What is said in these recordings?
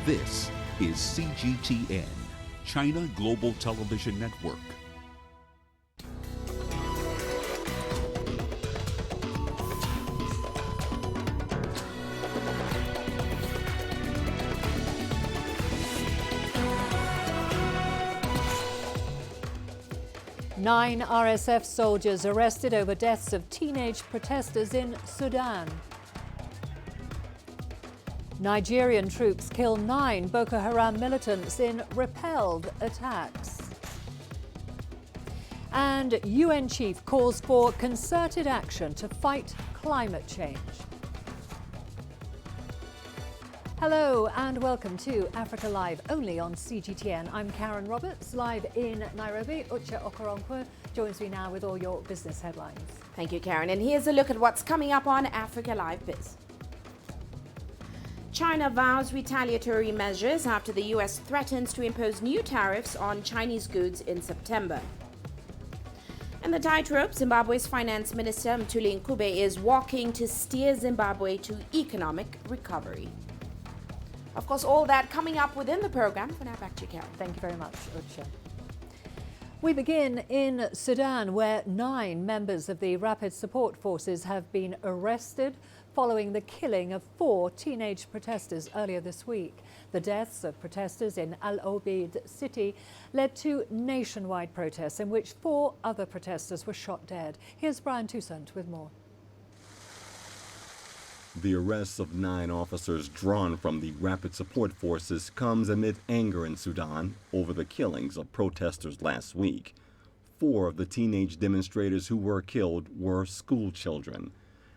This is CGTN, China Global Television Network. Nine RSF soldiers arrested over deaths of teenage protesters in Sudan. Nigerian troops kill 9 Boko Haram militants in repelled attacks. And UN chief calls for concerted action to fight climate change. Hello and welcome to Africa Live, only on CGTN. I'm Karen Roberts, live in Nairobi. Uche Okoronkwo joins me now with all your business headlines. Thank you, Karen. And here's a look at what's coming up on Africa Live Biz. China vows retaliatory measures after the US threatens to impose new tariffs on Chinese goods in September. And the tightrope, Zimbabwe's finance minister Mthuli Ncube is walking to steer Zimbabwe to economic recovery. Of course, all that coming up within the program. For now, back to you, Karen. Thank you very much, Uche. We begin in Sudan, where 9 members of the Rapid Support Forces have been arrested following the killing of 4 teenage protesters earlier this week. The deaths of protesters in Al Obeid city led to nationwide protests in which 4 other protesters were shot dead. Here's Brian Toussaint with more. The arrests of 9 officers drawn from the Rapid Support Forces comes amid anger in Sudan over the killings of protesters last week. 4 of the teenage demonstrators who were killed were school children.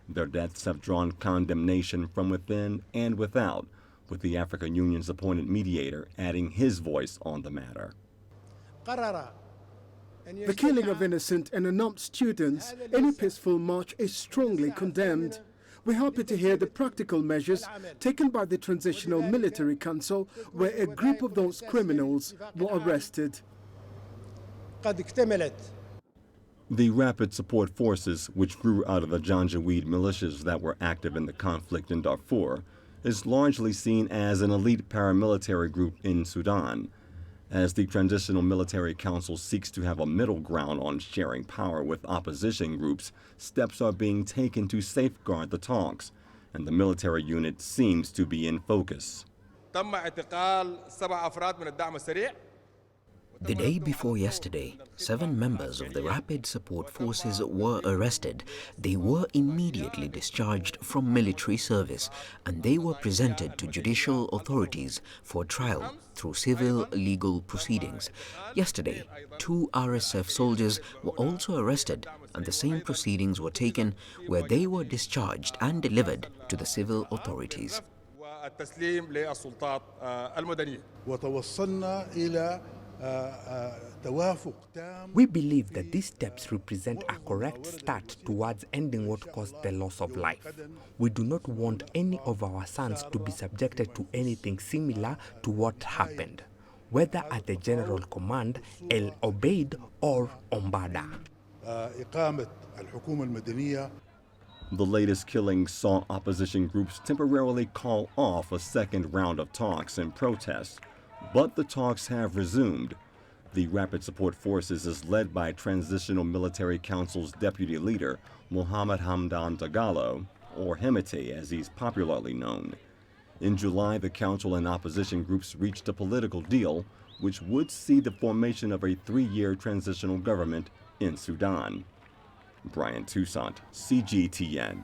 Their deaths have drawn condemnation from within and without, with the African Union's appointed mediator adding his voice on the matter. The killing of innocent and unarmed students in a peaceful march is strongly condemned. We're happy to hear the practical measures taken by the Transitional Military Council, where a group of those criminals were arrested. The Rapid Support Forces, which grew out of the Janjaweed militias that were active in the conflict in Darfur, is largely seen as an elite paramilitary group in Sudan. As the Transitional Military Council seeks to have a middle ground on sharing power with opposition groups, steps are being taken to safeguard the talks, and the military unit seems to be in focus. The day before yesterday, 7 members of the Rapid Support Forces were arrested. They were immediately discharged from military service, and they were presented to judicial authorities for trial through civil legal proceedings. Yesterday, 2 RSF soldiers were also arrested, and the same proceedings were taken, where they were discharged and delivered to the civil authorities. We believe that these steps represent a correct start towards ending what caused the loss of life. We do not want any of our sons to be subjected to anything similar to what happened, whether at the General Command, El Obeid, or Ombada. The latest killings saw opposition groups temporarily call off a second round of talks and protests. But the talks have resumed. The Rapid Support Forces is led by Transitional Military Council's deputy leader, Mohammed Hamdan Dagalo, or Hemete as he's popularly known. In July, the council and opposition groups reached a political deal which would see the formation of a 3-year transitional government in Sudan. Brian Toussaint, CGTN.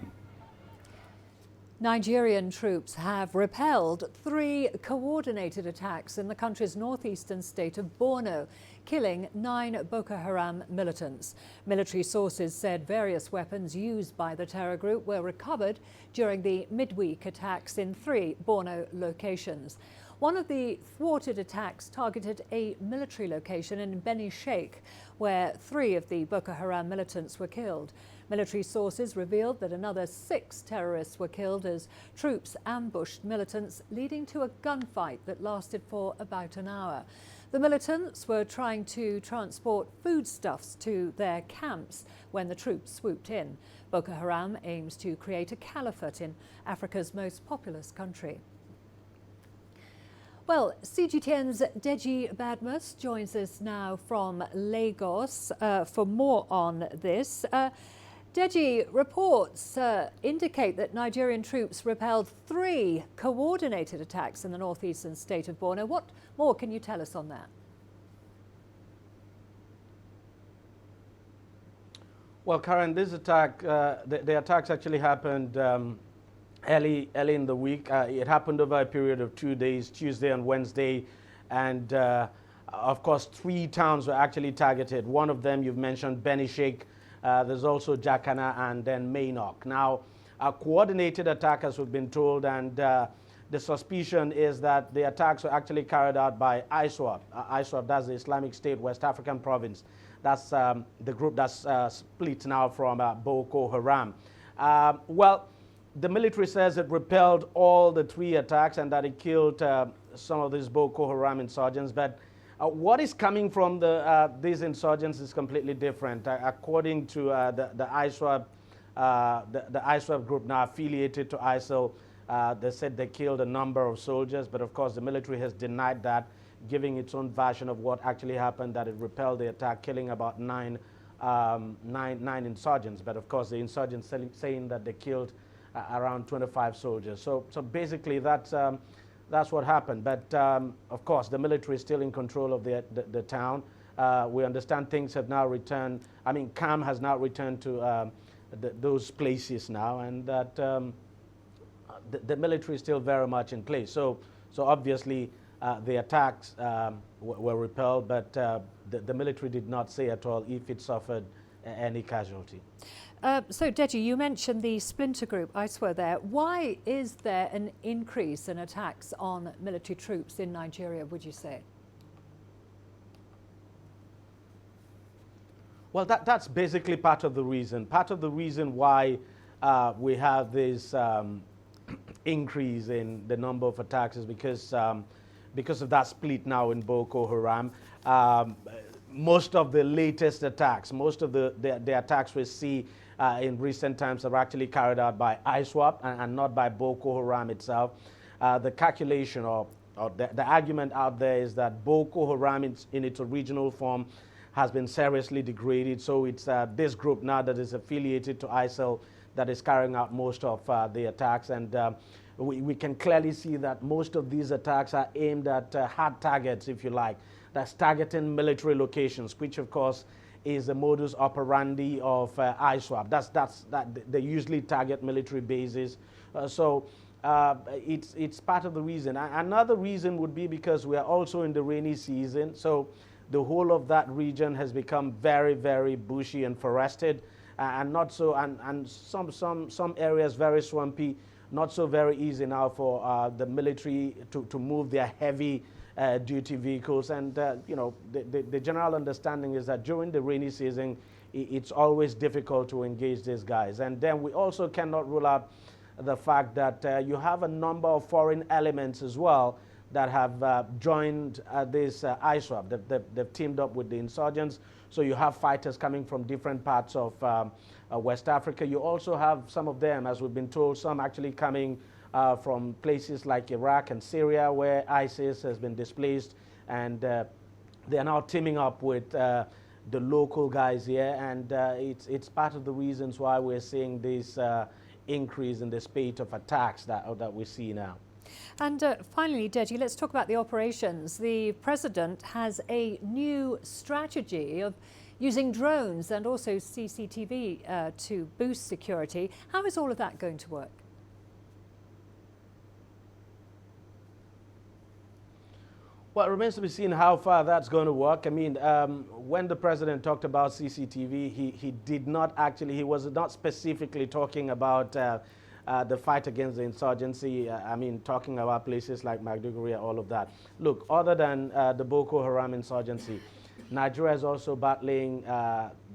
Nigerian troops have repelled 3 coordinated attacks in the country's northeastern state of Borno, killing 9 Boko Haram militants. Military sources said various weapons used by the terror group were recovered during the midweek attacks in 3 Borno locations. One of the thwarted attacks targeted a military location in Beni Sheikh, where 3 of the Boko Haram militants were killed. Military sources revealed that another 6 terrorists were killed as troops ambushed militants, leading to a gunfight that lasted for about an hour. The militants were trying to transport foodstuffs to their camps when the troops swooped in. Boko Haram aims to create a caliphate in Africa's most populous country. Well, CGTN's Deji Badmus joins us now from Lagos for more on this. Deji, reports indicate that Nigerian troops repelled 3 coordinated attacks in the northeastern state of Borno. What more can you tell us on that? Well, Karen, this attack, the attacks actually happened early in the week. It happened over a period of 2 days, Tuesday and Wednesday. And of course, 3 towns were actually targeted. One of them you've mentioned, Beni Sheikh. There's also Jacana and then Mainok. Now, a coordinated attack, as we've been told, and the suspicion is that the attacks were actually carried out by ISWAP. ISWAP, that's the Islamic State West African Province. That's the group that's split now from Boko Haram. Well, the military says it repelled all the 3 attacks and that it killed some of these Boko Haram insurgents. But what is coming from these insurgents is completely different. According to the ISWAP, the ISWAP group now affiliated to ISIL, they said they killed a number of soldiers, but of course the military has denied that, giving its own version of what actually happened, that it repelled the attack, killing about nine insurgents. But of course the insurgents saying that they killed around 25 soldiers. So basically that's what happened. But of course the military is still in control of the town. We understand things have now returned. I mean, calm has now returned to those places now, and that the military is still very much in place. So obviously the attacks were repelled, but the military did not say at all if it suffered any casualty. So, Deji, you mentioned the splinter group, ISWA there. Why is there an increase in attacks on military troops in Nigeria, would you say? Well, that's basically part of the reason. Part of the reason why we have this increase in the number of attacks is because of that split now in Boko Haram. Most of the latest attacks, most of the attacks we see in recent times are actually carried out by ISWAP and not by Boko Haram itself. The calculation or the argument out there is that Boko Haram in its original form has been seriously degraded. So it's this group now that is affiliated to ISIL that is carrying out most of the attacks. And we can clearly see that most of these attacks are aimed at hard targets, if you like. That's targeting military locations, which of course is the modus operandi of ISWAP. They usually target military bases. So it's part of the reason. Another reason would be because we are also in the rainy season. So the whole of that region has become very, very bushy and forested, and not so, and some areas very swampy. Not so very easy now for the military to move their heavy duty vehicles. And you know, the general understanding is that during the rainy season, it's always difficult to engage these guys. And then we also cannot rule out the fact that you have a number of foreign elements as well that have joined this ISWAP. They've teamed up with the insurgents. So you have fighters coming from different parts of West Africa. You also have some of them, as we've been told, some actually coming from places like Iraq and Syria, where ISIS has been displaced, and they are now teaming up with the local guys here, and it's part of the reasons why we're seeing this increase in the spate of attacks that we see now. And finally, Deji, let's talk about the operations. The president has a new strategy of using drones and also CCTV to boost security. How is all of that going to work? Well, it remains to be seen how far that's going to work. I mean, when the president talked about CCTV, he did not actually, he was not specifically talking about the fight against the insurgency. I mean, talking about places like Maiduguri, all of that. Look, other than the Boko Haram insurgency, Nigeria is also battling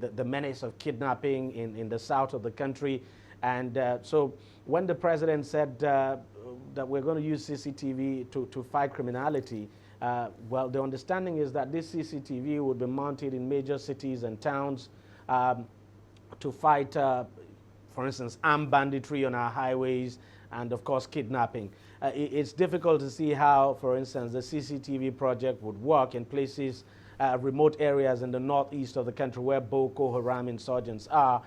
the menace of kidnapping in the south of the country. And so when the president said that we're going to use CCTV to fight criminality, well, the understanding is that this CCTV would be mounted in major cities and towns to fight, for instance, armed banditry on our highways, and of course kidnapping. It's difficult to see how, for instance, the CCTV project would work in places, remote areas in the northeast of the country where Boko Haram insurgents are,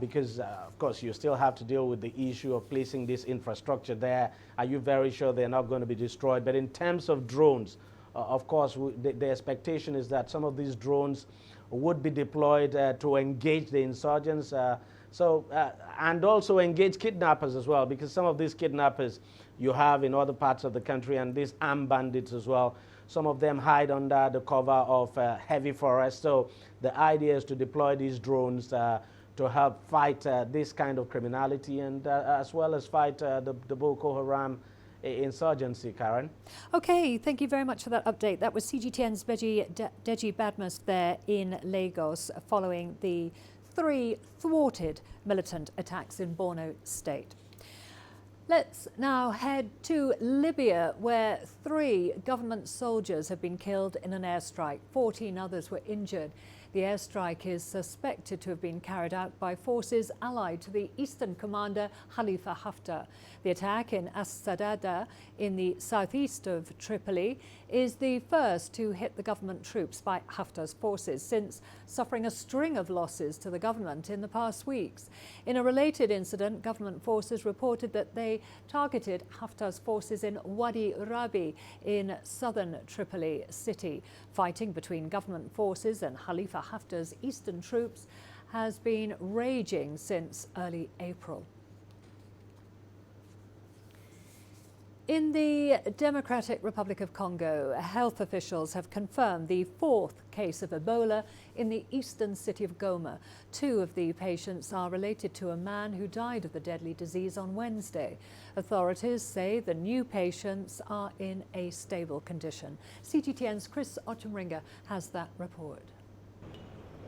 because, of course, you still have to deal with the issue of placing this infrastructure there. Are you very sure they're not going to be destroyed? But in terms of drones, of course, the expectation is that some of these drones would be deployed to engage the insurgents, and also engage kidnappers as well, because some of these kidnappers you have in other parts of the country, and these armed bandits as well. Some of them hide under the cover of heavy forest. So the idea is to deploy these drones to help fight this kind of criminality, and as well as fight the Boko Haram insurgency, Karen. Okay, thank you very much for that update. That was CGTN's Deji Badmus there in Lagos following the 3 thwarted militant attacks in Borno State. Let's now head to Libya, where 3 government soldiers have been killed in an airstrike. 14 others were injured. The airstrike is suspected to have been carried out by forces allied to the Eastern commander Khalifa Haftar. The attack in As-Sadada in the southeast of Tripoli is the first to hit the government troops by Haftar's forces since suffering a string of losses to the government in the past weeks. In a related incident, government forces reported that they targeted Haftar's forces in Wadi Rabi in southern Tripoli city. Fighting between government forces and Khalifa Haftar's eastern troops has been raging since early April. In the Democratic Republic of Congo, health officials have confirmed the 4th case of Ebola in the eastern city of Goma. 2 of the patients are related to a man who died of the deadly disease on Wednesday. Authorities say the new patients are in a stable condition. CGTN's Chris Ochemringa has that report.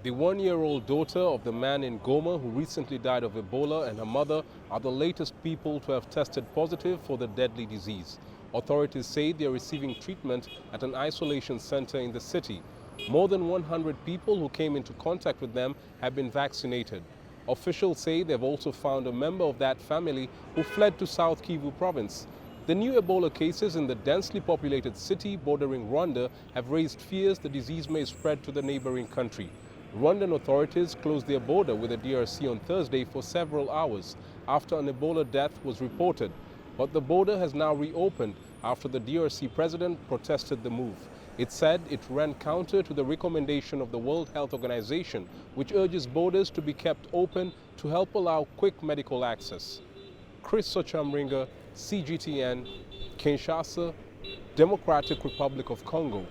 The 1-year-old daughter of the man in Goma who recently died of Ebola and her mother are the latest people to have tested positive for the deadly disease. Authorities say they are receiving treatment at an isolation center in the city. More than 100 people who came into contact with them have been vaccinated. Officials say they've also found a member of that family who fled to South Kivu province. The new Ebola cases in the densely populated city bordering Rwanda have raised fears the disease may spread to the neighboring country. Rwandan authorities closed their border with the DRC on Thursday for several hours after an Ebola death was reported. But the border has now reopened after the DRC president protested the move. It said it ran counter to the recommendation of the World Health Organization, which urges borders to be kept open to help allow quick medical access. Chris Ochemringa, CGTN, Kinshasa, Democratic Republic of Congo.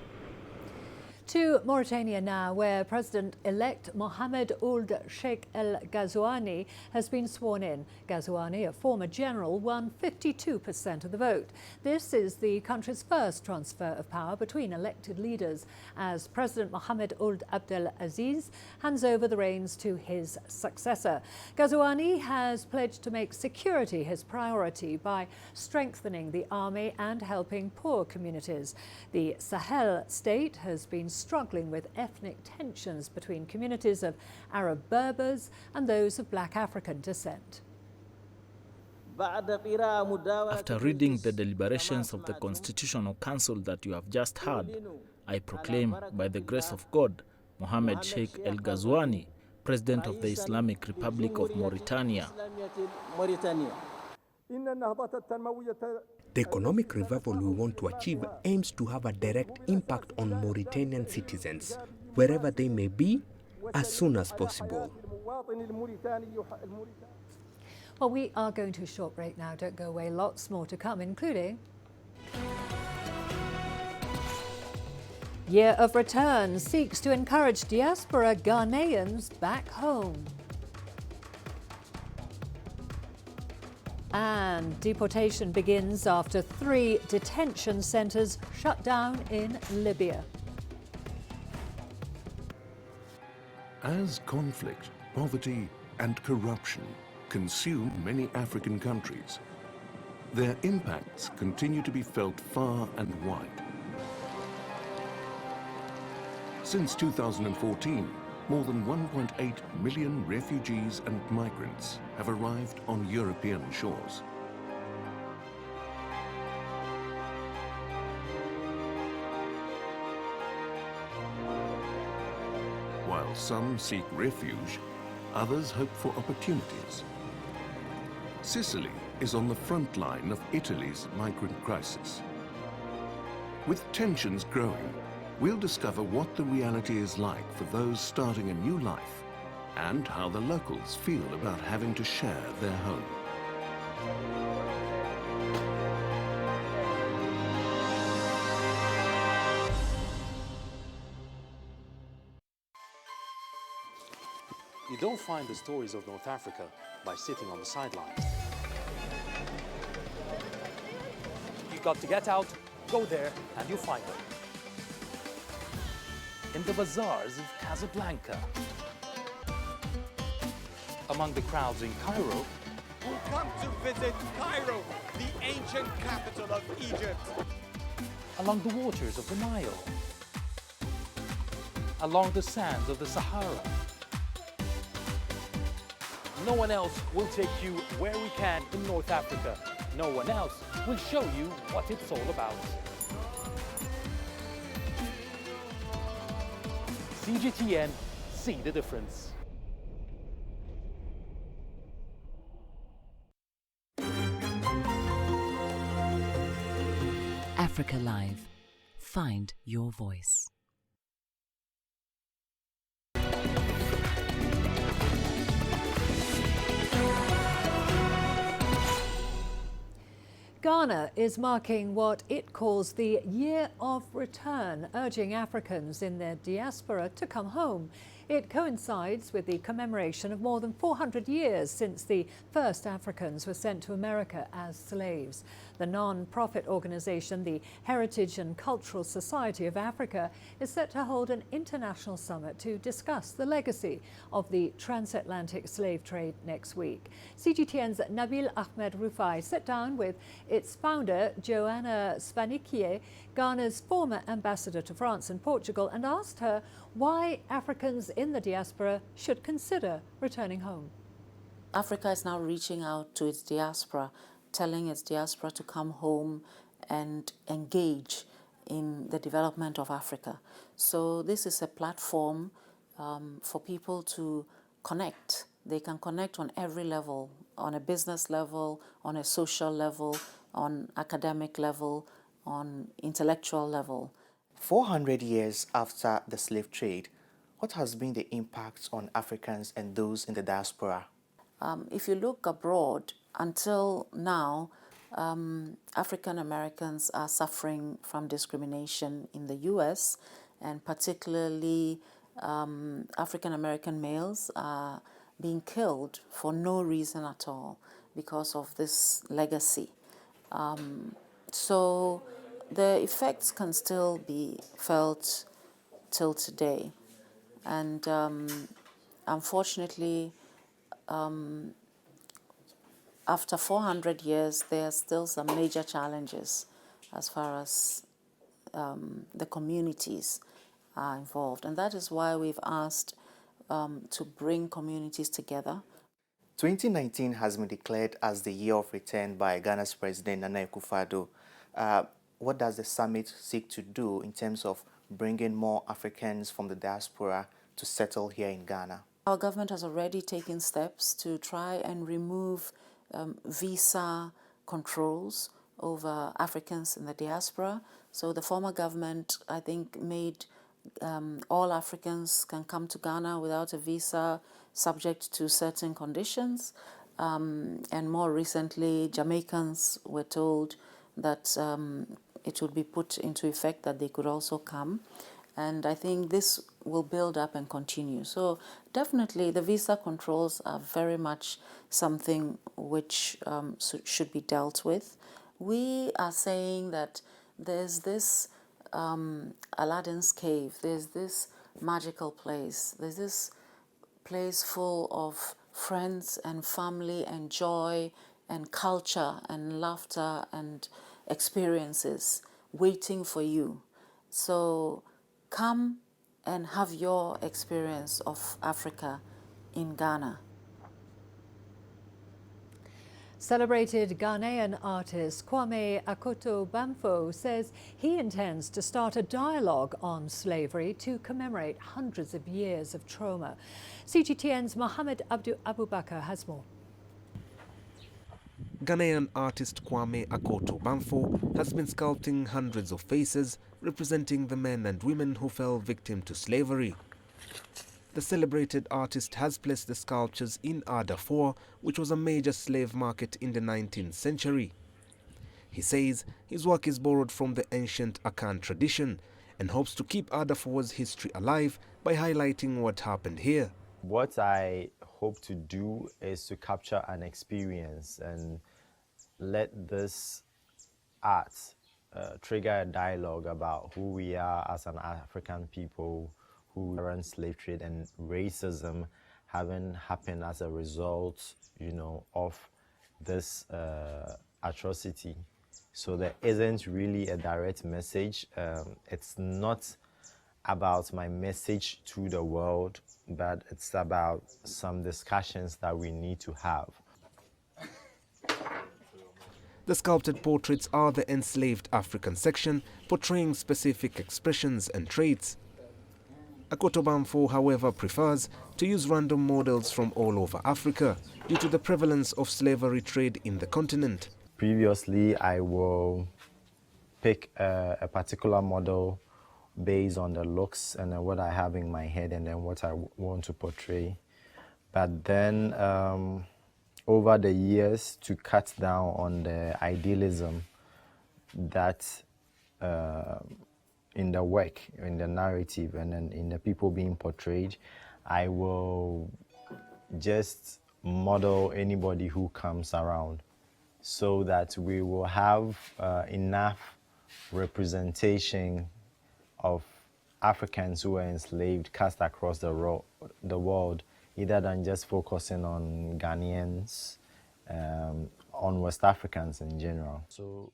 To Mauritania now, where President-elect Mohamed Ould Sheikh El Ghazouani has been sworn in. Ghazouani, a former general, won 52% of the vote. This is the country's first transfer of power between elected leaders, as President Mohamed Ould Abdel Aziz hands over the reins to his successor. Ghazouani has pledged to make security his priority by strengthening the army and helping poor communities. The Sahel state has been struggling with ethnic tensions between communities of Arab Berbers and those of Black African descent. After reading the deliberations of the Constitutional Council that you have just heard, I proclaim, by the grace of God, Mohamed Sheikh El Ghazouani, President of the Islamic Republic of Mauritania. The economic revival we want to achieve aims to have a direct impact on Mauritanian citizens, wherever they may be, as soon as possible. Well, we are going to a short break now. Don't go away. Lots more to come, including Year of Return seeks to encourage diaspora Ghanaians back home. And deportation begins after 3 detention centres shut down in Libya. As conflict, poverty and corruption consume many African countries, their impacts continue to be felt far and wide. Since 2014, more than 1.8 million refugees and migrants have arrived on European shores. While some seek refuge, others hope for opportunities. Sicily is on the front line of Italy's migrant crisis. With tensions growing, we'll discover what the reality is like for those starting a new life and how the locals feel about having to share their home. You don't find the stories of North Africa by sitting on the sidelines. You've got to get out, go there, and you'll find them. In the bazaars of Casablanca, among the crowds in Cairo, who come to visit Cairo, the ancient capital of Egypt. Along the waters of the Nile, along the sands of the Sahara. No one else will take you where we can in North Africa. No one else will show you what it's all about. CGTN, see the difference. Africa Live. Find your voice. Ghana is marking what it calls the Year of Return, urging Africans in their diaspora to come home. It coincides with the commemoration of more than 400 years since the first Africans were sent to America as slaves. The non-profit organization, the Heritage and Cultural Society of Africa, is set to hold an international summit to discuss the legacy of the transatlantic slave trade next week. CGTN's Nabil Ahmed Rufai sat down with its founder, Joanna Spanikie, Ghana's former ambassador to France and Portugal, and asked her why Africans in the diaspora should consider returning home. Africa is now reaching out to its diaspora, telling its diaspora to come home and engage in the development of Africa. So this is a platform for people to connect. They can connect on every level, on a business level, on a social level, on academic level, on intellectual level. 400 years after the slave trade, what has been the impact on Africans and those in the diaspora? If you look abroad, until now, African Americans are suffering from discrimination in the US, and particularly African American males are being killed for no reason at all because of this legacy. So the effects can still be felt till today. And unfortunately, after 400 years, there are still some major challenges as far as the communities are involved. And that is why we've asked to bring communities together. 2019 has been declared as the year of return by Ghana's President Nana Akufo-Addo. What does the summit seek to do in terms of bringing more Africans from the diaspora to settle here in Ghana? Our government has already taken steps to try and remove visa controls over Africans in the diaspora. So the former government, I think, made all Africans can come to Ghana without a visa, subject to certain conditions. And more recently, Jamaicans were told that it would be put into effect that they could also come. And I think this will build up and continue. So definitely the visa controls are very much something which should be dealt with. We are saying that there's this Aladdin's cave, there's this magical place, there's this place full of friends and family and joy and culture and laughter and experiences waiting for you. So come and have your experience of Africa in Ghana. Celebrated Ghanaian artist Kwame Akoto Bamfo says he intends to start a dialogue on slavery to commemorate hundreds of years of trauma. CGTN's Mohamed Abdu Abubakar has more. Ghanaian artist Kwame Akoto Bamfo has been sculpting hundreds of faces representing the men and women who fell victim to slavery. The celebrated artist has placed the sculptures in Darfur, which was a major slave market in the 19th century. He says his work is borrowed from the ancient Akan tradition and hopes to keep Darfur's history alive by highlighting what happened here. What I hope to do is to capture an experience and let this art trigger a dialogue about who we are as an African people, who run slave trade and racism having happened as a result, of this atrocity. So there isn't really a direct message. It's not about my message to the world, but it's about some discussions that we need to have. The sculpted portraits are the enslaved African section, portraying specific expressions and traits. Akoto Bamfo, however, prefers to use random models from all over Africa due to the prevalence of slavery trade in the continent. Previously, I will pick a particular model based on the looks and what I have in my head and then what I want to portray. But then over the years, to cut down on the idealism that in the work, in the narrative, and then in the people being portrayed, I will just model anybody who comes around so that we will have enough representation of Africans who were enslaved cast across the world, either than just focusing on Ghanaians, on West Africans in general. So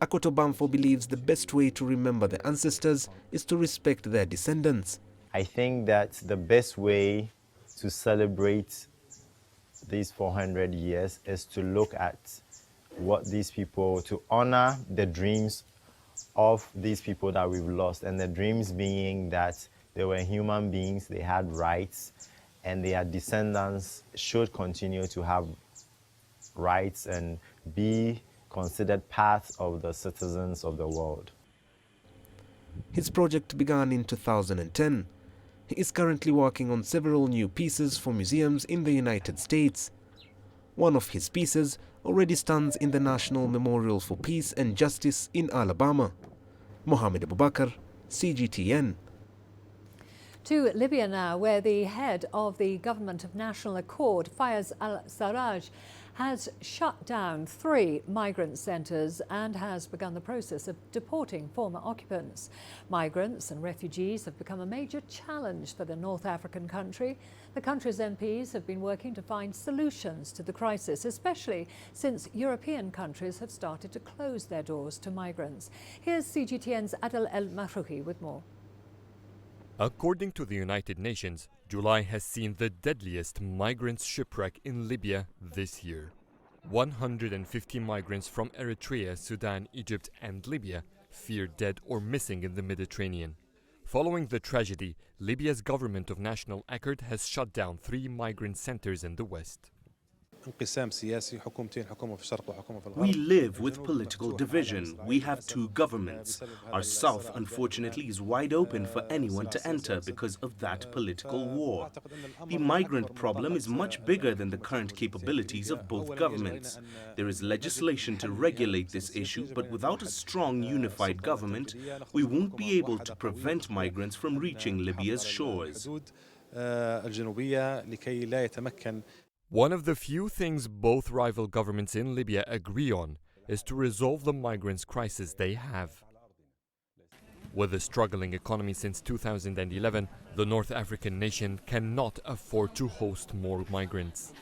Akoto Bamfo believes the best way to remember the ancestors is to respect their descendants. I think that the best way to celebrate these 400 years is to look at what these people, to honor the dreams of these people that we've lost, and the dreams being that they were human beings, they had rights, and their descendants should continue to have rights and be considered part of the citizens of the world. His project began in 2010. He is currently working on several new pieces for museums in the United States. One of his pieces already stands in the National Memorial for Peace and Justice in Alabama. Mohamed Abubakar, CGTN. To Libya now, where the head of the Government of National Accord, Fayez al-Sarraj, has shut down 3 migrant centres and has begun the process of deporting former occupants. Migrants and refugees have become a major challenge for the North African country. The country's MPs have been working to find solutions to the crisis, especially since European countries have started to close their doors to migrants. Here's CGTN's Adel El Mahrouhi with more. According to the United Nations, July has seen the deadliest migrant shipwreck in Libya this year. 150 migrants from Eritrea, Sudan, Egypt and Libya feared dead or missing in the Mediterranean. Following the tragedy, Libya's Government of National Accord has shut down 3 migrant centers in the west. We live with political division. We have 2 governments. Our south, unfortunately, is wide open for anyone to enter because of that political war. The migrant problem is much bigger than the current capabilities of both governments. There is legislation to regulate this issue, but without a strong, unified government, we won't be able to prevent migrants from reaching Libya's shores. One of the few things both rival governments in Libya agree on is to resolve the migrants' crisis they have. With a struggling economy since 2011, the North African nation cannot afford to host more migrants.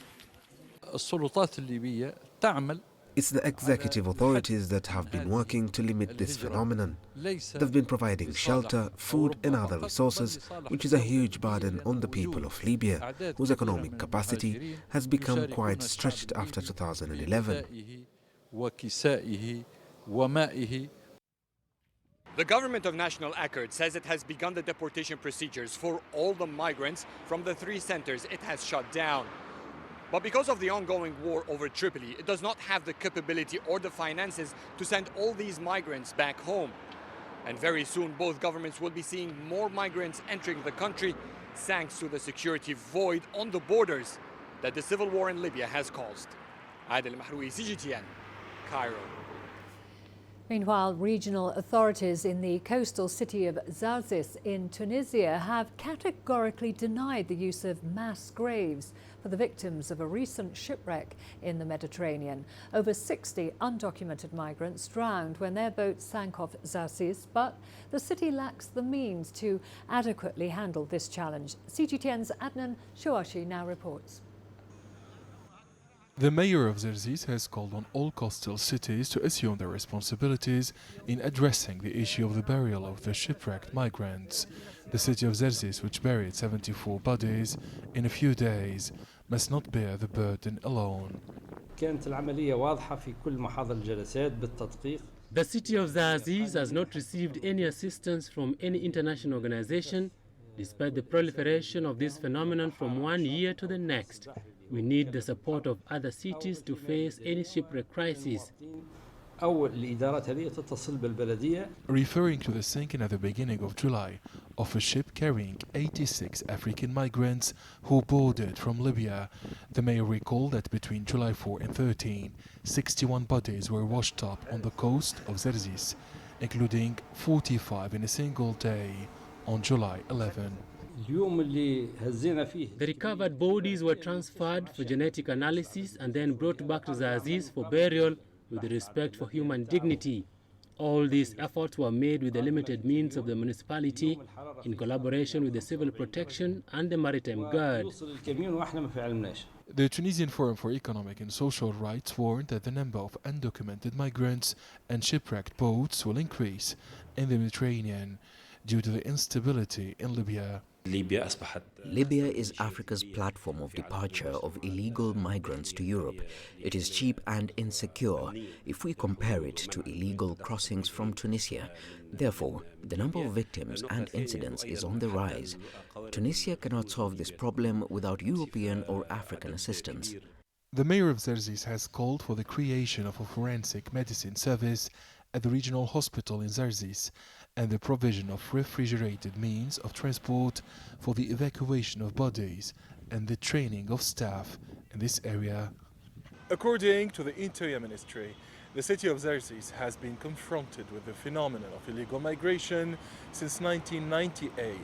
It's the executive authorities that have been working to limit this phenomenon. They've been providing shelter, food and other resources, which is a huge burden on the people of Libya, whose economic capacity has become quite stretched after 2011. The government of National Accord says it has begun the deportation procedures for all the migrants from the 3 centers it has shut down. But because of the ongoing war over Tripoli, it does not have the capability or the finances to send all these migrants back home. And very soon, both governments will be seeing more migrants entering the country, thanks to the security void on the borders that the civil war in Libya has caused. Adel Mahroui, CGTN, Cairo. Meanwhile, regional authorities in the coastal city of Zarzis in Tunisia have categorically denied the use of mass graves for the victims of a recent shipwreck in the Mediterranean. Over 60 undocumented migrants drowned when their boat sank off Zarzis, but the city lacks the means to adequately handle this challenge. CGTN's Adnan Shoashi now reports. The mayor of Zarzis has called on all coastal cities to assume their responsibilities in addressing the issue of the burial of the shipwrecked migrants. The city of Zarzis, which buried 74 bodies in a few days, must not bear the burden alone. The city of Zarzis has not received any assistance from any international organization, despite the proliferation of this phenomenon from one year to the next. We need the support of other cities to face any shipwreck crisis. Referring to the sinking at the beginning of July of a ship carrying 86 African migrants who boarded from Libya, the mayor recalled that between July 4 and 13, 61 bodies were washed up on the coast of Zarzis, including 45 in a single day on July 11. The recovered bodies were transferred for genetic analysis and then brought back to Zarzis for burial with respect for human dignity. All these efforts were made with the limited means of the municipality in collaboration with the Civil Protection and the Maritime Guard. The Tunisian Forum for Economic and Social Rights warned that the number of undocumented migrants and shipwrecked boats will increase in the Mediterranean due to the instability in Libya. Libya is Africa's platform of departure of illegal migrants to Europe. It is cheap and insecure if we compare it to illegal crossings from Tunisia. Therefore, the number of victims and incidents is on the rise. Tunisia cannot solve this problem without European or African assistance. The mayor of Zarzis has called for the creation of a forensic medicine service at the regional hospital in Zarzis and the provision of refrigerated means of transport for the evacuation of bodies and the training of staff in this area. According to the Interior Ministry, the city of Zarzis has been confronted with the phenomenon of illegal migration since 1998.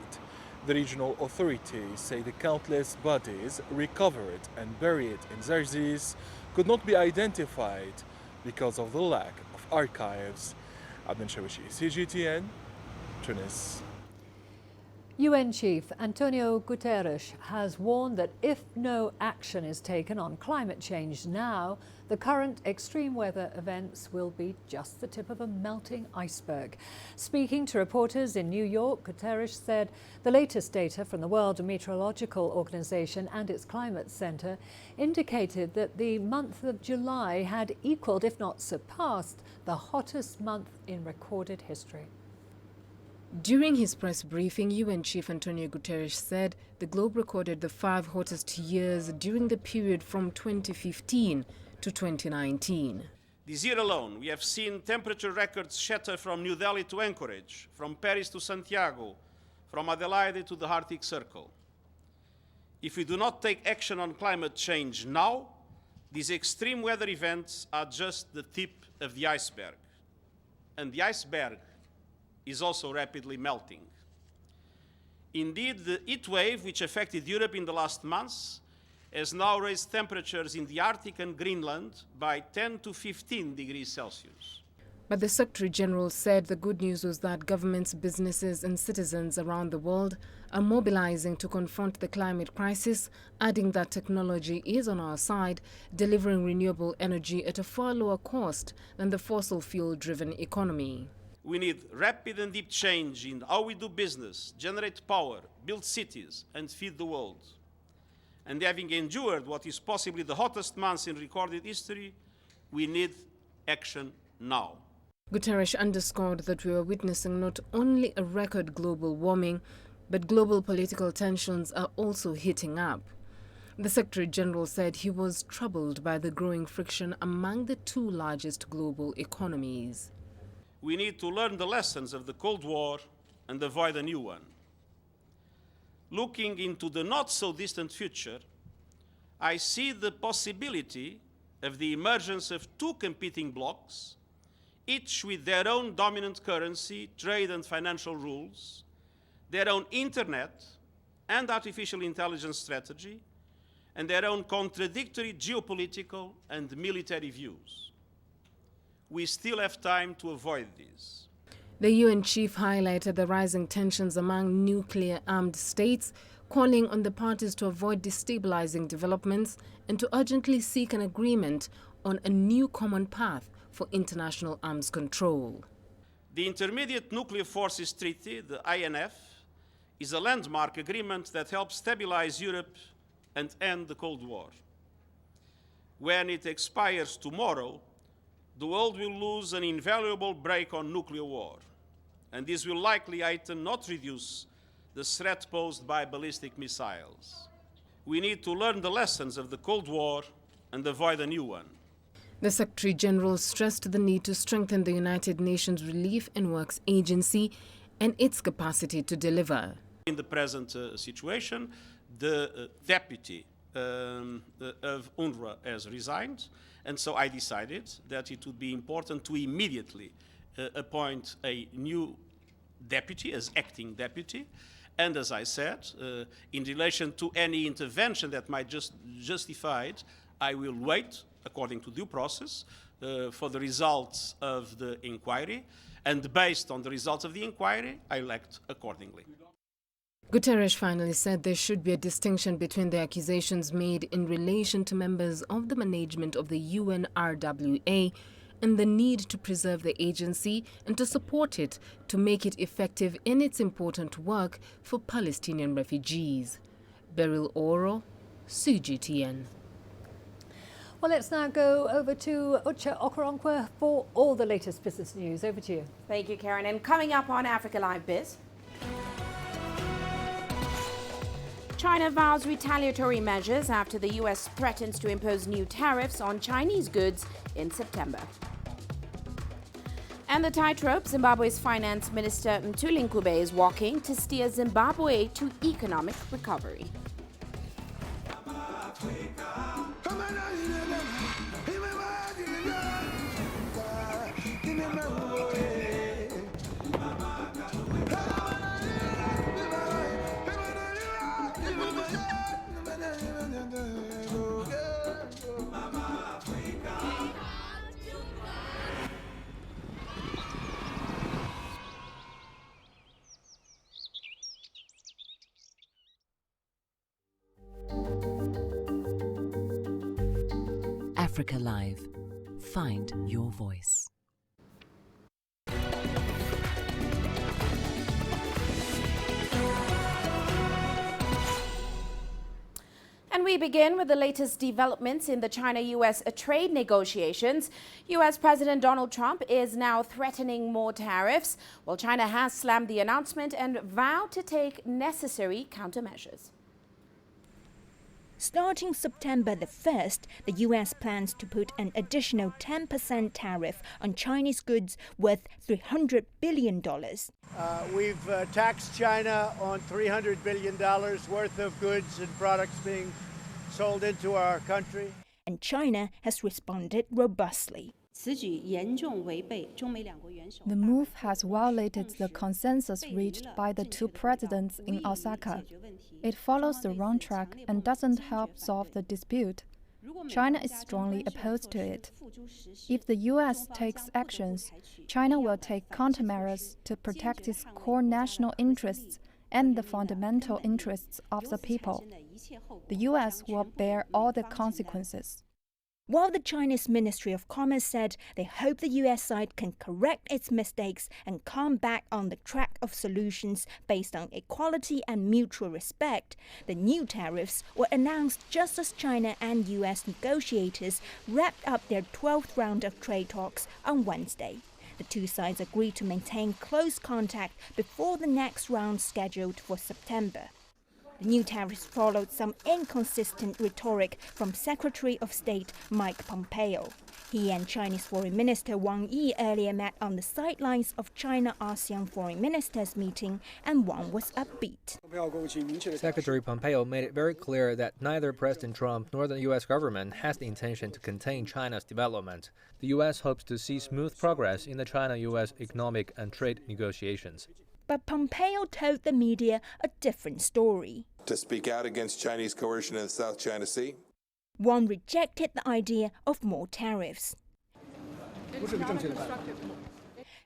The regional authorities say the countless bodies recovered and buried in Zarzis could not be identified because of the lack of archives. Adnan Shoashi, CGTN, Tunis. UN Chief Antonio Guterres has warned that if no action is taken on climate change now, the current extreme weather events will be just the tip of a melting iceberg. Speaking to reporters in New York, Guterres said the latest data from the World Meteorological Organization and its Climate Center indicated that the month of July had equaled, if not surpassed, the hottest month in recorded history. During his press briefing, UN Chief Antonio Guterres said the globe recorded the 5 hottest years during the period from 2015 to 2019. This year alone, we have seen temperature records shatter from New Delhi to Anchorage, from Paris to Santiago, from Adelaide to the Arctic Circle. If we do not take action on climate change now, these extreme weather events are just the tip of the iceberg. And the iceberg is also rapidly melting. Indeed, the heat wave which affected Europe in the last months has now raised temperatures in the Arctic and Greenland by 10 to 15 degrees Celsius. But the Secretary General said the good news was that governments, businesses and citizens around the world are mobilizing to confront the climate crisis, adding that technology is on our side, delivering renewable energy at a far lower cost than the fossil fuel-driven economy. We need rapid and deep change in how we do business, generate power, build cities and feed the world. And having endured what is possibly the hottest months in recorded history, we need action now. Guterres underscored that we are witnessing not only a record global warming, but global political tensions are also heating up. The Secretary General said he was troubled by the growing friction among the two largest global economies. We need to learn the lessons of the Cold War and avoid a new one. Looking into the not-so-distant future, I see the possibility of the emergence of two competing blocs, each with their own dominant currency, trade and financial rules, their own internet and artificial intelligence strategy, and their own contradictory geopolitical and military views. We still have time to avoid this. The UN chief highlighted the rising tensions among nuclear-armed states, calling on the parties to avoid destabilizing developments and to urgently seek an agreement on a new common path for international arms control. The Intermediate Nuclear Forces Treaty, the INF, is a landmark agreement that helps stabilize Europe and end the Cold War. When it expires tomorrow, the world will lose an invaluable break on nuclear war, and this will likely heighten, not reduce, the threat posed by ballistic missiles. We need to learn the lessons of the Cold War and avoid a new one. The Secretary General stressed the need to strengthen the United Nations Relief and Works Agency and its capacity to deliver. In the present situation, the deputy of UNRWA has resigned, and so I decided that it would be important to immediately appoint a new deputy as acting deputy. And as I said, in relation to any intervention that might just justify it, I will wait, according to due process, for the results of the inquiry, and based on the results of the inquiry, I will act accordingly. Guterres finally said there should be a distinction between the accusations made in relation to members of the management of the UNRWA and the need to preserve the agency and to support it to make it effective in its important work for Palestinian refugees. Beryl Oro, CGTN. Well, let's now go over to Uche Okoronkwo for all the latest business news. Over to you. Thank you, Karen. And coming up on Africa Live Biz, China vows retaliatory measures after the U.S. threatens to impose new tariffs on Chinese goods in September. And the tightrope Zimbabwe's Finance Minister Mthuli Ncube is walking to steer Zimbabwe to economic recovery. Africa Live. Find your voice. And we begin with the latest developments in the China-US trade negotiations. US President Donald Trump is now threatening more tariffs, while China has slammed the announcement and vowed to take necessary countermeasures. Starting September the 1st, the US plans to put an additional 10% tariff on Chinese goods worth $300 billion. We've taxed China on $300 billion worth of goods and products being sold into our country. And China has responded robustly. The move has violated the consensus reached by the two presidents in Osaka. It follows the wrong track and doesn't help solve the dispute. China is strongly opposed to it. If the US takes actions, China will take countermeasures to protect its core national interests and the fundamental interests of the people. The US will bear all the consequences. While the Chinese Ministry of Commerce said they hope the US side can correct its mistakes and come back on the track of solutions based on equality and mutual respect, the new tariffs were announced just as China and US negotiators wrapped up their 12th round of trade talks on Wednesday. The two sides agreed to maintain close contact before the next round scheduled for September. The new tariffs followed some inconsistent rhetoric from Secretary of State Mike Pompeo. He and Chinese Foreign Minister Wang Yi earlier met on the sidelines of China-ASEAN Foreign Ministers meeting, and Wang was upbeat. Secretary Pompeo made it very clear that neither President Trump nor the U.S. government has the intention to contain China's development. The U.S. hopes to see smooth progress in the China-U.S. economic and trade negotiations. But Pompeo told the media a different story. To speak out against Chinese coercion in the South China Sea? Wang rejected the idea of more tariffs.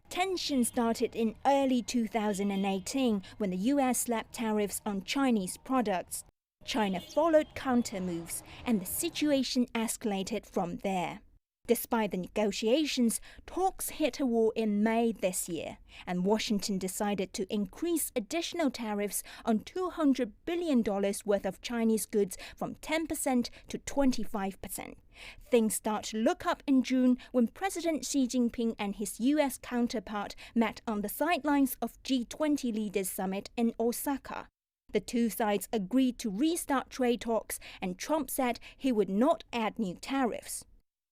Tension started in early 2018 when the US slapped tariffs on Chinese products. China followed counter moves, and the situation escalated from there. Despite the negotiations, talks hit a wall in May this year, and Washington decided to increase additional tariffs on $200 billion worth of Chinese goods from 10% to 25%. Things start to look up in June when President Xi Jinping and his US counterpart met on the sidelines of G20 Leaders Summit in Osaka. The two sides agreed to restart trade talks, and Trump said he would not add new tariffs.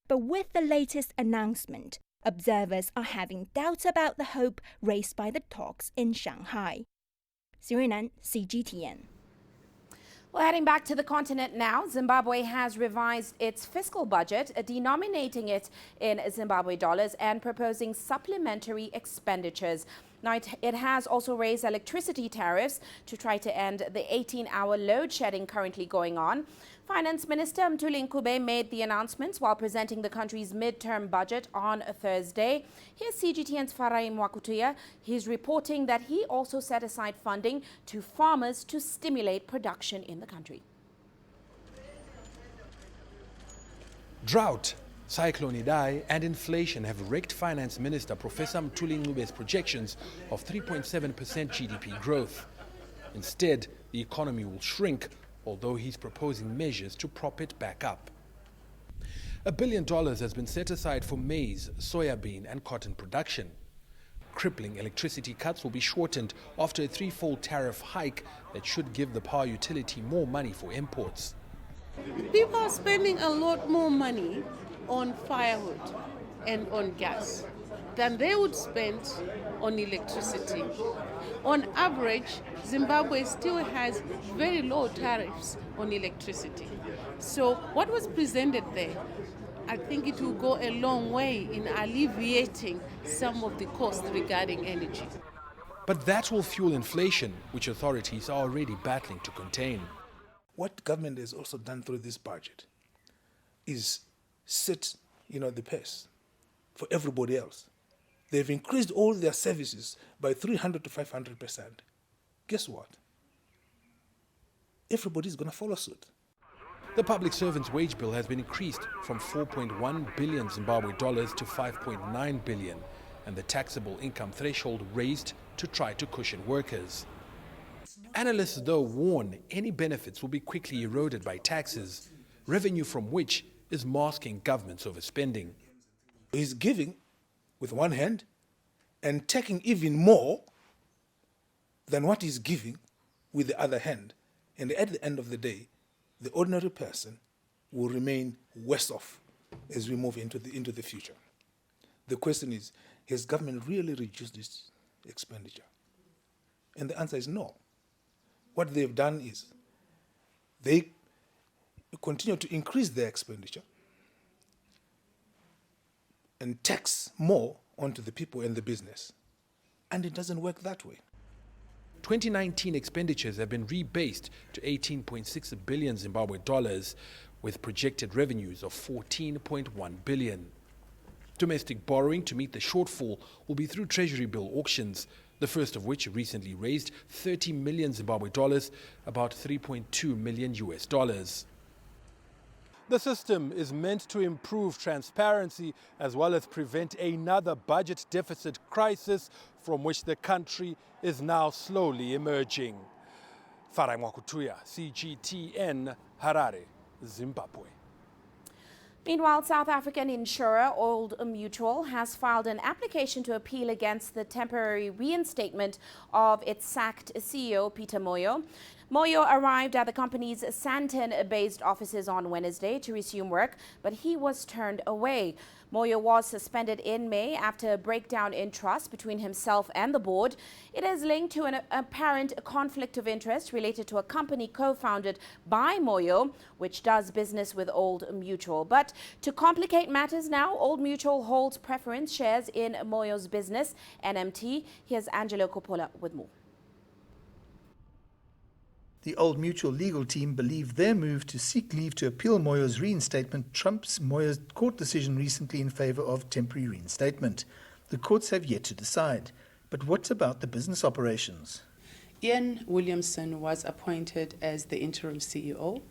But with the latest announcement, observers are having doubts about the hope raised by the talks in Shanghai. Nan, CGTN. Well, heading back to the continent now, Zimbabwe has revised its fiscal budget, denominating it in Zimbabwe dollars and proposing supplementary expenditures. Now, it has also raised electricity tariffs to try to end the 18-hour load shedding currently going on. Finance Minister Mthuli Ncube made the announcements while presenting the country's midterm budget on Thursday. Here's CGTN's Farai Mwakutuya. He's reporting that he also set aside funding to farmers to stimulate production in the country. Drought, Cyclone Idai and inflation have wrecked Finance Minister Professor Mthuli Ncube's projections of 3.7% GDP growth. Instead, the economy will shrink, although he's proposing measures to prop it back up. $1 billion has been set aside for maize, soybean and cotton production. Crippling electricity cuts will be shortened after a threefold tariff hike that should give the power utility more money for imports. People are spending a lot more money on firewood and on gas than they would spend on electricity. On average, Zimbabwe still has very low tariffs on electricity. So what was presented there, I think it will go a long way in alleviating some of the costs regarding energy. But that will fuel inflation, which authorities are already battling to contain. What government has also done through this budget is set, the pace for everybody else. They've increased all their services by 300 to 500%. Guess what? Everybody's going to follow suit. The public servants' wage bill has been increased from 4.1 billion Zimbabwe dollars to 5.9 billion, and the taxable income threshold raised to try to cushion workers. Analysts, though, warn any benefits will be quickly eroded by taxes, revenue from which is masking government's overspending. He's giving with one hand and taking even more than what he's giving with the other hand. And at the end of the day, the ordinary person will remain worse off as we move into the future. The question is, has government really reduced its expenditure? And the answer is no. What they've done is they continue to increase their expenditure and tax more onto the people and the business. And it doesn't work that way. 2019 expenditures have been rebased to 18.6 billion Zimbabwe dollars, with projected revenues of 14.1 billion. Domestic borrowing to meet the shortfall will be through treasury bill auctions, the first of which recently raised 30 million Zimbabwe dollars, about $3.2 million US. The system is meant to improve transparency as well as prevent another budget deficit crisis from which the country is now slowly emerging. Farai Mwakutuya, CGTN, Harare, Zimbabwe. Meanwhile, South African insurer Old Mutual has filed an application to appeal against the temporary reinstatement of its sacked CEO, Peter Moyo. Moyo arrived at the company's Sandton-based offices on Wednesday to resume work, but he was turned away. Moyo was suspended in May after a breakdown in trust between himself and the board. It is linked to an apparent conflict of interest related to a company co-founded by Moyo, which does business with Old Mutual. But to complicate matters now, Old Mutual holds preference shares in Moyo's business, NMT. Here's Angelo Coppola with more. The Old Mutual legal team believe their move to seek leave to appeal Moyo's reinstatement trumps Moyo's court decision recently in favour of temporary reinstatement. The courts have yet to decide. But what about the business operations? Ian Williamson was appointed as the interim CEO,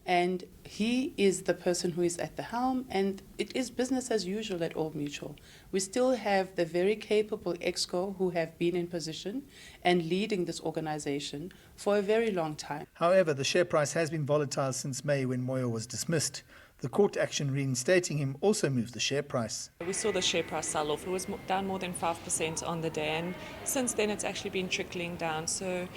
and he is the person who is at the helm, and it is business as usual at Old Mutual. We still have the very capable ExCo who have been in position and leading this organization for a very long time. However, the share price has been volatile since May when Moyo was dismissed. The court action reinstating him also moves the share price. We saw the share price sell off. It was down more than 5% on the day, and since then it's actually been trickling down. So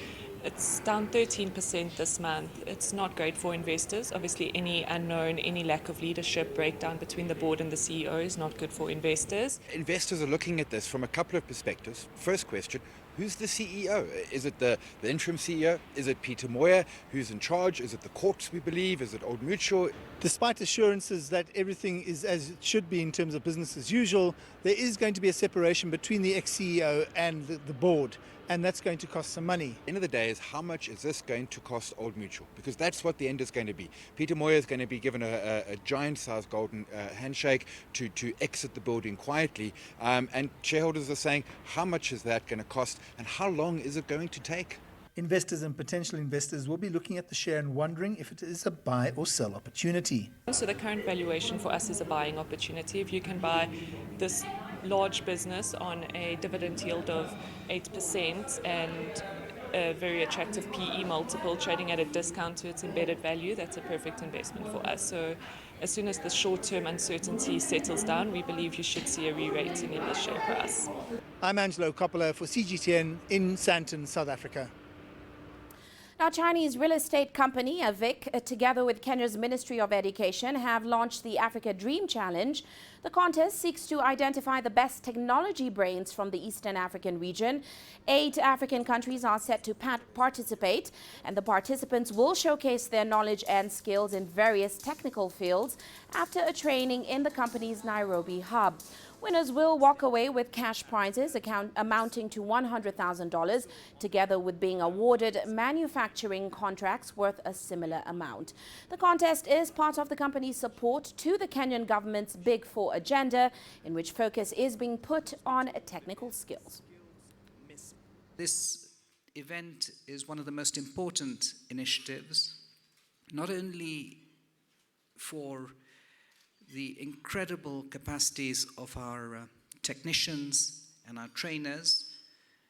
it's down 13% this month. It's not great for investors. Obviously, any unknown, any lack of leadership breakdown between the board and the CEO is not good for investors. Investors are looking at this from a couple of perspectives. First question, who's the CEO? Is it the interim CEO? Is it Peter Moyo? Who's in charge? Is it the courts, we believe? Is it Old Mutual? Despite assurances that everything is as it should be in terms of business as usual, there is going to be a separation between the ex-CEO and the board, and that's going to cost some money. End of the day is how much is this going to cost Old Mutual? Because that's what the end is going to be. Peter Moyo is going to be given a giant-sized golden handshake to exit the building quietly, and shareholders are saying, how much is that going to cost and how long is it going to take? Investors and potential investors will be looking at the share and wondering if it is a buy or sell opportunity. So the current valuation for us is a buying opportunity. If you can buy this large business on a dividend yield of 8% and a very attractive PE multiple trading at a discount to its embedded value, that's a perfect investment for us. So as soon as the short-term uncertainty settles down, we believe you should see a re-rating in the share price. I'm Angelo Coppola for CGTN in Sandton, South Africa. Now, Chinese real estate company Avic, together with Kenya's Ministry of Education, have launched the Africa Dream Challenge. The contest seeks to identify the best technology brains from the Eastern African region. 8 African countries are set to participate, and the participants will showcase their knowledge and skills in various technical fields after a training in the company's Nairobi hub. Winners will walk away with cash prizes amounting to $100,000, together with being awarded manufacturing contracts worth a similar amount. The contest is part of the company's support to the Kenyan government's Big Four agenda, in which focus is being put on technical skills. This event is one of the most important initiatives, not only for the incredible capacities of our technicians and our trainers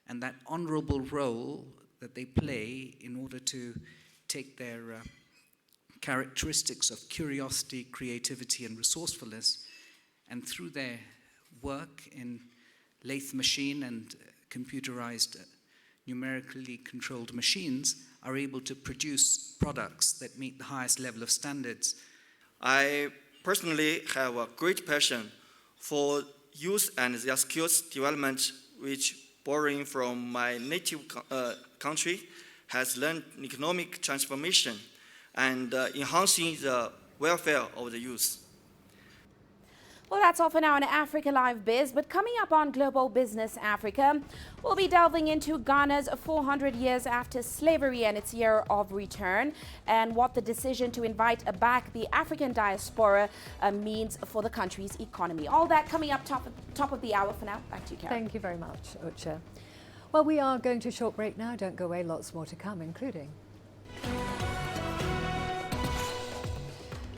and that honorable role that they play in order to take their characteristics of curiosity, creativity and resourcefulness, and through their work in lathe machine and computerized numerically controlled machines are able to produce products that meet the highest level of standards. I personally have a great passion for youth and their skills development, which, borrowing from my native country, has learned economic transformation and enhancing the welfare of the youth. Well, that's all for now on Africa Live Biz, but coming up on Global Business Africa, we'll be delving into Ghana's 400 years after slavery and its year of return, and what the decision to invite back the African diaspora means for the country's economy. All that coming up top of the hour. For now, back to you, Karen. Thank you very much, Uche. Well, we are going to a short break now. Don't go away, lots more to come, including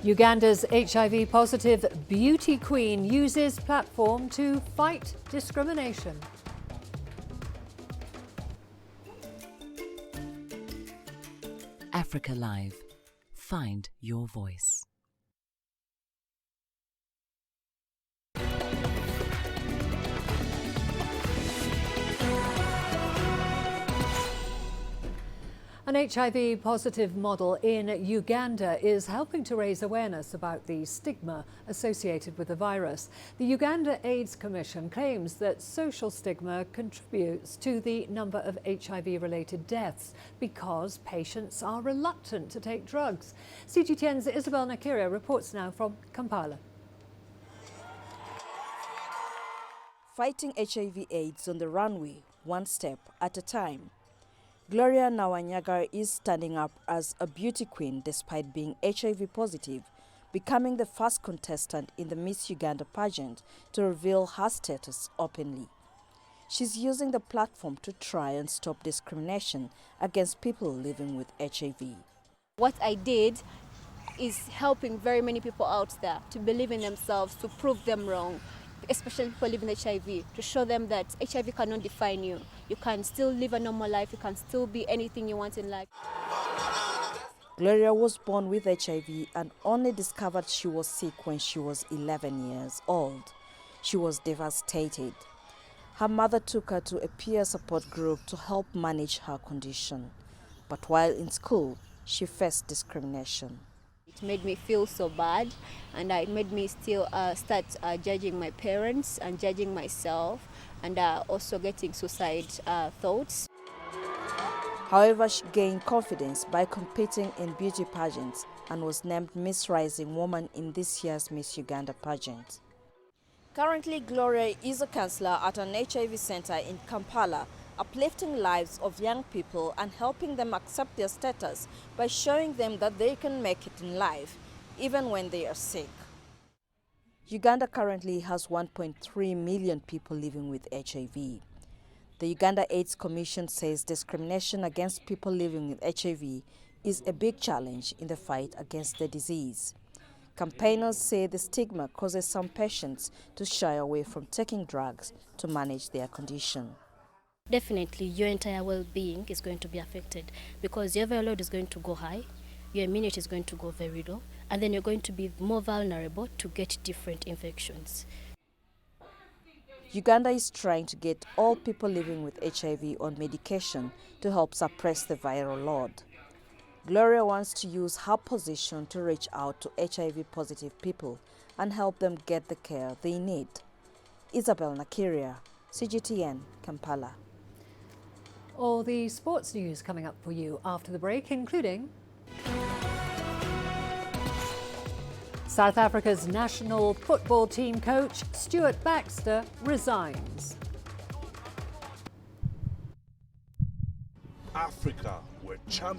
Uganda's HIV-positive beauty queen uses platform to fight discrimination. Africa Live. Find your voice. An HIV-positive model in Uganda is helping to raise awareness about the stigma associated with the virus. The Uganda AIDS Commission claims that social stigma contributes to the number of HIV-related deaths because patients are reluctant to take drugs. CGTN's Isabel Nakiria reports now from Kampala. Fighting HIV/AIDS on the runway, one step at a time. Gloria Nawanyaga is standing up as a beauty queen despite being HIV positive, becoming the first contestant in the Miss Uganda pageant to reveal her status openly. She's using the platform to try and stop discrimination against people living with HIV. What I did is helping very many people out there to believe in themselves, to prove them wrong, especially people living with HIV, to show them that HIV cannot define you. You can still live a normal life, you can still be anything you want in life. Gloria was born with HIV and only discovered she was sick when she was 11 years old. She was devastated. Her mother took her to a peer support group to help manage her condition. But while in school, she faced discrimination. It made me feel so bad, and it made me still start judging my parents and judging myself, and also getting suicide thoughts. However, she gained confidence by competing in beauty pageants and was named Miss Rising Woman in this year's Miss Uganda pageant. Currently, Gloria is a counselor at an HIV center in Kampala, uplifting lives of young people and helping them accept their status by showing them that they can make it in life, even when they are sick. Uganda currently has 1.3 million people living with HIV. The Uganda AIDS Commission says discrimination against people living with HIV is a big challenge in the fight against the disease. Campaigners say the stigma causes some patients to shy away from taking drugs to manage their condition. Definitely, your entire well-being is going to be affected because your viral load is going to go high, your immunity is going to go very low, and then you're going to be more vulnerable to get different infections. Uganda is trying to get all people living with HIV on medication to help suppress the viral load. Gloria wants to use her position to reach out to HIV-positive people and help them get the care they need. Isabel Nakiria, CGTN, Kampala. All the sports news coming up for you after the break, including South Africa's national football team coach Stuart Baxter resigns. Africa, where champions